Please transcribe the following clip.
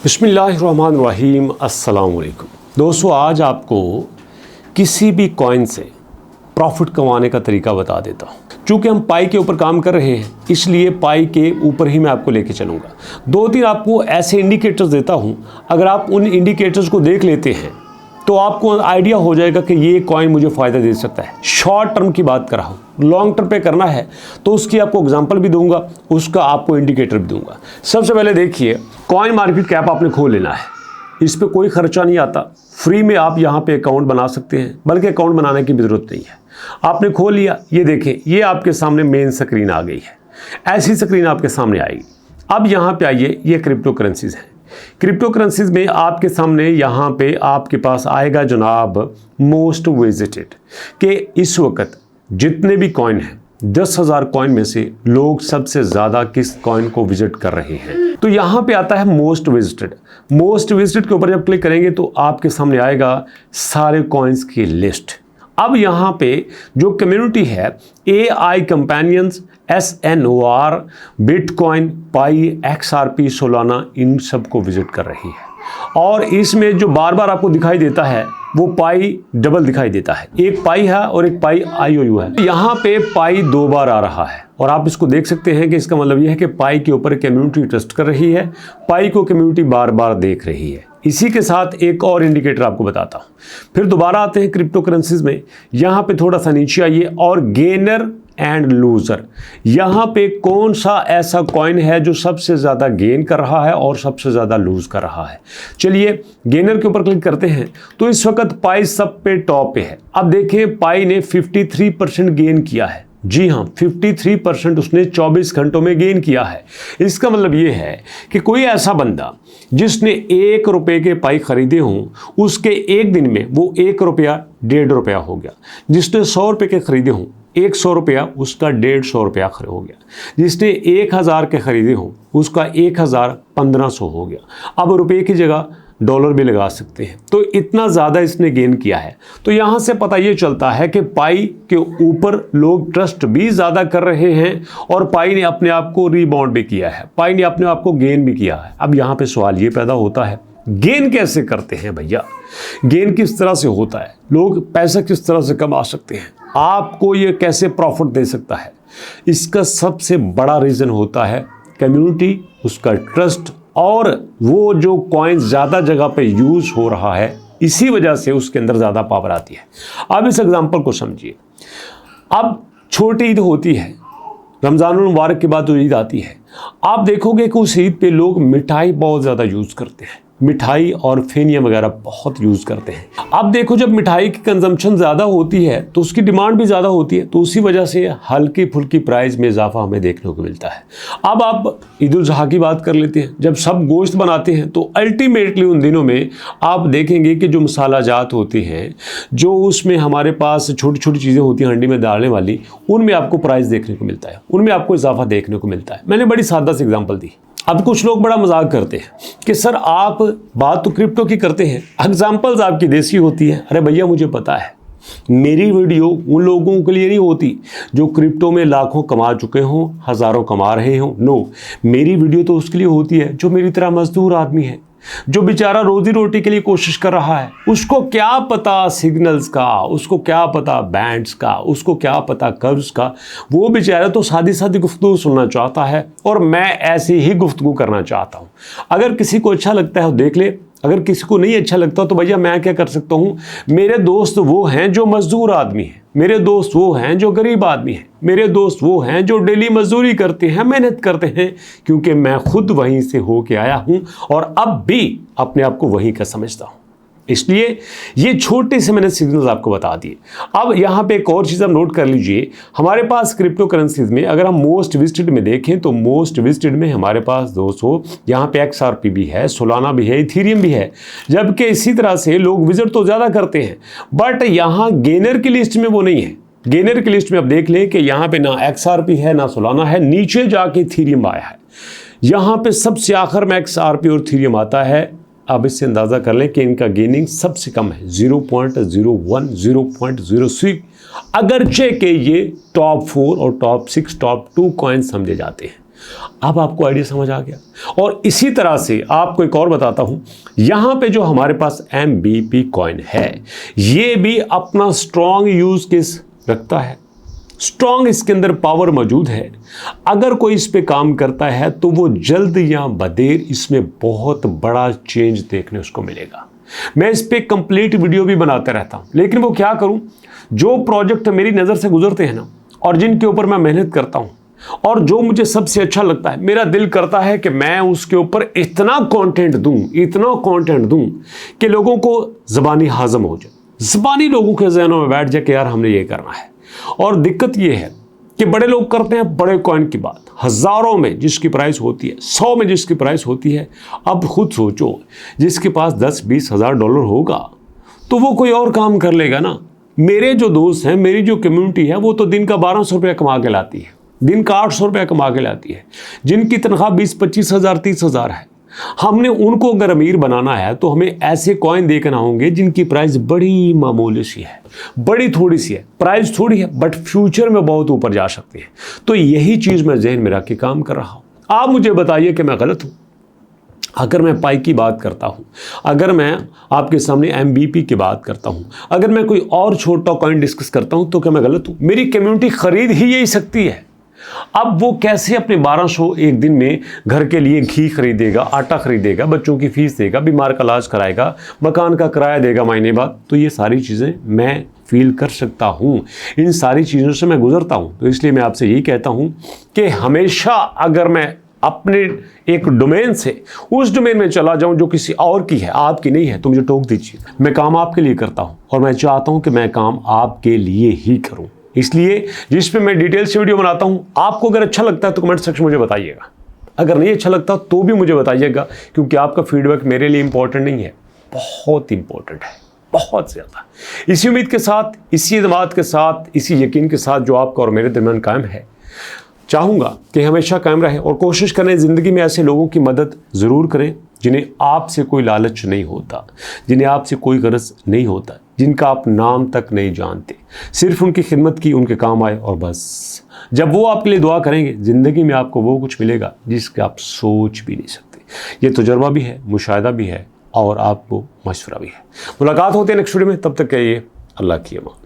बिस्मिल्लाहिर्रहमानिर्रहीम। अस्सलाम वालेकुम दोस्तों, आज आपको किसी भी कॉइन से प्रॉफिट कमाने का तरीका बता देता हूँ। चूँकि हम पाई के ऊपर काम कर रहे हैं, इसलिए पाई के ऊपर ही मैं आपको लेके चलूँगा। दो तीन आपको ऐसे इंडिकेटर्स देता हूँ, अगर आप उन इंडिकेटर्स को देख लेते हैं तो आपको आइडिया हो जाएगा कि ये कॉइन मुझे फ़ायदा दे सकता है। शॉर्ट टर्म की बात कर रहा हूँ, लॉन्ग टर्म पे करना है तो उसकी आपको एग्जांपल भी दूंगा, उसका आपको इंडिकेटर भी दूंगा। सबसे पहले देखिए, कॉइन मार्केट कैप आपने खोल लेना है। इस पर कोई खर्चा नहीं आता, फ्री में आप यहाँ पे अकाउंट बना सकते हैं, बल्कि अकाउंट बनाने की भी ज़रूरत नहीं है। आपने खोल लिया, ये देखें, ये आपके सामने मेन स्क्रीन आ गई है। ऐसी स्क्रीन आपके सामने आएगी। अब यहाँ पे आइए, ये क्रिप्टो करेंसीज हैं। क्रिप्टो करेंसीज में आपके सामने यहाँ पे आपके पास आएगा जनाब मोस्ट विजिटेड, के इस वक्त जितने भी कॉइन हैं 10,000 कॉइन में से लोग सबसे ज़्यादा किस कॉइन को विजिट कर रहे हैं। तो यहाँ पे आता है मोस्ट विजिटेड। मोस्ट विजिटेड के ऊपर जब क्लिक करेंगे तो आपके सामने आएगा सारे कॉइन्स की लिस्ट। अब यहाँ पे जो कम्युनिटी है, AI कंपेनियंस, SNOR, बिटकॉइन, पाई, XRP, सोलाना, इन सब को विजिट कर रही है। और इसमें जो बार बार आपको दिखाई देता है वो पाई डबल दिखाई देता है। एक पाई है और एक पाई IOU है। यहाँ पे पाई 2 बार आ रहा है और आप इसको देख सकते हैं कि इसका मतलब यह है कि पाई के ऊपर कम्युनिटी ट्रस्ट कर रही है, पाई को कम्युनिटी बार बार देख रही है। इसी के साथ एक और इंडिकेटर आपको बताता हूँ। फिर दोबारा आते हैं क्रिप्टो करेंसीज में। यहाँ पे थोड़ा सा नीचे आइए और गेनर एंड लूजर, यहाँ पे कौन सा ऐसा कॉइन है जो सबसे ज़्यादा गेन कर रहा है और सबसे ज़्यादा लूज कर रहा है। चलिए गेनर के ऊपर क्लिक करते हैं तो इस वक्त पाई सब पे टॉप पे है। अब देखें, पाई ने 53% गेन किया है। जी हाँ, 53% उसने 24 घंटों में गेन किया है। इसका मतलब ये है कि कोई ऐसा बंदा जिसने 1 रुपये के पाई खरीदे हों, उसके एक दिन में वो 1 रुपया 1.5 रुपया हो गया। जिसने 100 रुपये के खरीदे हों, 100 रुपया उसका 150 रुपया हो गया। जिसने 1000 के खरीदे हों, उसका 1000 1500 हो गया। अब रुपये की जगह डॉलर भी लगा सकते हैं। तो इतना ज़्यादा इसने गेन किया है। तो यहाँ से पता ये चलता है कि पाई के ऊपर लोग ट्रस्ट भी ज़्यादा कर रहे हैं और पाई ने अपने आप को रीबाउंड भी किया है, पाई ने अपने आप को गेन भी किया है। अब यहाँ पे सवाल ये पैदा होता है, गेन कैसे करते हैं भैया? गेन किस तरह से होता है? लोग पैसा किस तरह से कमा सकते हैं? आपको ये कैसे प्रॉफिट दे सकता है? इसका सबसे बड़ा रीज़न होता है कम्युनिटी, उसका ट्रस्ट, और वो जो कॉइन ज़्यादा जगह पे यूज़ हो रहा है, इसी वजह से उसके अंदर ज़्यादा पावर आती है। अब इस एग्जांपल को समझिए। अब छोटी ईद होती है, रमज़ानुल मुबारक के बाद जो ईद आती है, आप देखोगे कि उस ईद पे लोग मिठाई बहुत ज़्यादा यूज़ करते हैं। मिठाई और फेनिया वगैरह बहुत यूज़ करते हैं। अब देखो, जब मिठाई की कंजम्पशन ज़्यादा होती है तो उसकी डिमांड भी ज़्यादा होती है, तो उसी वजह से हल्की फुल्की प्राइस में इजाफा हमें देखने को मिलता है। अब आप ईद उल ज़ुहा की बात कर लेते हैं। जब सब गोश्त बनाते हैं तो अल्टीमेटली उन दिनों में आप देखेंगे कि जो मसाला जात होती हैं, जो उसमें हमारे पास छोटी छोटी चीज़ें होती हैं हंडी में डालने वाली, उनमें आपको प्राइस देखने को मिलता है, उनमें आपको इजाफा देखने को मिलता है। मैंने बड़ी सादा सी एग्जाम्पल दी। अब कुछ लोग बड़ा मजाक करते हैं कि सर आप बात तो क्रिप्टो की करते हैं, एग्जाम्पल्स आपकी देसी होती है। अरे भैया, मुझे पता है, मेरी वीडियो उन लोगों के लिए नहीं होती जो क्रिप्टो में लाखों कमा चुके हों, हज़ारों कमा रहे हों। नो, मेरी वीडियो तो उसके लिए होती है जो मेरी तरह मजदूर आदमी है, जो बेचारा रोजी रोटी के लिए कोशिश कर रहा है। उसको क्या पता सिग्नल्स का, उसको क्या पता बैंड्स का, उसको क्या पता कर्व्स का। वो बेचारा तो सादी सादी गुफ्तगू सुनना चाहता है और मैं ऐसी ही गुफ्तगू करना चाहता हूँ। अगर किसी को अच्छा लगता है तो देख ले, अगर किसी को नहीं अच्छा लगता तो भैया मैं क्या कर सकता हूँ? मेरे दोस्त वो हैं जो मजदूर आदमी हैं, मेरे दोस्त वो हैं जो गरीब आदमी हैं, मेरे दोस्त वो हैं जो डेली मजदूरी करते हैं, मेहनत करते हैं, क्योंकि मैं खुद वहीं से होके आया हूँ और अब भी अपने आप को वहीं का समझता हूँ। इसलिए ये छोटे से मैंने सिग्नल्स आपको बता दिए। अब यहाँ पे एक और चीज़ आप नोट कर लीजिए। हमारे पास क्रिप्टो करेंसीज में अगर हम मोस्ट विजिटेड में देखें तो मोस्ट विजिटेड में हमारे पास दोस्तों यहाँ पे XRP भी है, सोलाना भी है, इथेरियम भी है। जबकि इसी तरह से लोग विजिट तो ज़्यादा करते हैं, बट यहाँ गेनर की लिस्ट में वो नहीं है। गेनर की लिस्ट में आप देख लें कि यहाँ पे ना XRP है ना सोलाना है, नीचे जाके इथेरियम आया है। यहाँ पे सबसे आखिर में XRP और इथेरियम आता है। अब इससे अंदाज़ा कर लें कि इनका गेनिंग सबसे कम है 0.01, 0.06, अगरचे के ये टॉप 4 और टॉप 6, टॉप 2 कॉइन समझे जाते हैं। अब आपको आइडिया समझ आ गया। और इसी तरह से आपको एक और बताता हूं, यहां पे जो हमारे पास MBP कॉइन है, ये भी अपना स्ट्रॉन्ग यूज केस रखता है, स्ट्रॉन्ग इसके अंदर पावर मौजूद है। अगर कोई इस पे काम करता है तो वो जल्द या बदेर इसमें बहुत बड़ा चेंज देखने उसको मिलेगा। मैं इस पे कंप्लीट वीडियो भी बनाते रहता हूं, लेकिन वो क्या करूं, जो प्रोजेक्ट मेरी नज़र से गुजरते हैं ना, और जिनके ऊपर मैं मेहनत करता हूं, और जो मुझे सबसे अच्छा लगता है, मेरा दिल करता है कि मैं उसके ऊपर इतना कंटेंट दूं कि लोगों को ज़बानी हाज़म हो जाए, ज़बानी लोगों के ज़हनों में बैठ जाए कि यार हमने ये करना है। और दिक्कत ये है कि बड़े लोग करते हैं बड़े कॉइन की बात, हज़ारों में जिसकी प्राइस होती है, 100 में जिसकी प्राइस होती है। अब खुद सोचो, जिसके पास 10-20 हज़ार डॉलर होगा तो वो कोई और काम कर लेगा ना। मेरे जो दोस्त हैं, मेरी जो कम्युनिटी है, वो तो दिन का 1200 रुपया कमा के लाती है, दिन का 800 रुपया कमा के लाती है, जिनकी तनख्वाह 20-25 हज़ार 30 हज़ार है। हमने उनको अगर अमीर बनाना है तो हमें ऐसे कॉइन देखना होंगे जिनकी प्राइस बड़ी मामूली सी है, बड़ी थोड़ी सी है, प्राइस थोड़ी है, बट फ्यूचर में बहुत ऊपर जा सकती है। तो यही चीज़ मैं जहन में रख के काम कर रहा हूँ। आप मुझे बताइए कि मैं गलत हूँ। अगर मैं पाई की बात करता हूँ, अगर मैं आपके सामने MBP की बात करता हूँ, अगर मैं कोई और छोटा कॉइन डिस्कस करता हूँ, तो क्या मैं गलत हूँ? मेरी कम्युनिटी खरीद ही यही सकती है। अब वो कैसे अपने 1200 एक दिन में घर के लिए घी खरीदेगा, आटा खरीदेगा, बच्चों की फीस देगा, बीमार का इलाज कराएगा, मकान का किराया देगा महीने बाद? तो ये सारी चीज़ें मैं फील कर सकता हूँ, इन सारी चीज़ों से मैं गुजरता हूँ। तो इसलिए मैं आपसे यही कहता हूँ कि हमेशा अगर मैं अपने एक डोमेन से उस डोमेन में चला जाऊं जो किसी और की है, आपकी नहीं है, तो मुझे टोक दीजिए। मैं काम आपके लिए करता हूं और मैं चाहता हूं कि मैं काम आपके लिए ही करूं। इसलिए जिस पे मैं डिटेल से वीडियो बनाता हूं, आपको अगर अच्छा लगता है तो कमेंट सेक्शन में मुझे बताइएगा, अगर नहीं अच्छा लगता तो भी मुझे बताइएगा, क्योंकि आपका फीडबैक मेरे लिए इंपॉर्टेंट नहीं है, बहुत इंपॉर्टेंट है, बहुत ज़्यादा। इसी उम्मीद के साथ, इसी एतमाद के साथ, इसी यकीन के साथ जो आपका और मेरे दरमियान कायम है, चाहूँगा कि हमेशा कायम रहे और कोशिश करें ज़िंदगी में ऐसे लोगों की मदद ज़रूर करें जिन्हें आपसे कोई लालच नहीं होता, जिन्हें आपसे कोई गरज नहीं होता, जिनका आप नाम तक नहीं जानते, सिर्फ उनकी खिदमत की, उनके काम आए और बस। जब वो आपके लिए दुआ करेंगे, ज़िंदगी में आपको वो कुछ मिलेगा जिसके आप सोच भी नहीं सकते। ये तजुर्बा भी है, मुशाहिदा भी है और आपको मशवरा भी है। मुलाकात होती है नेक्स्ट वीडियो में, तब तक कहिए अल्लाह की अमान।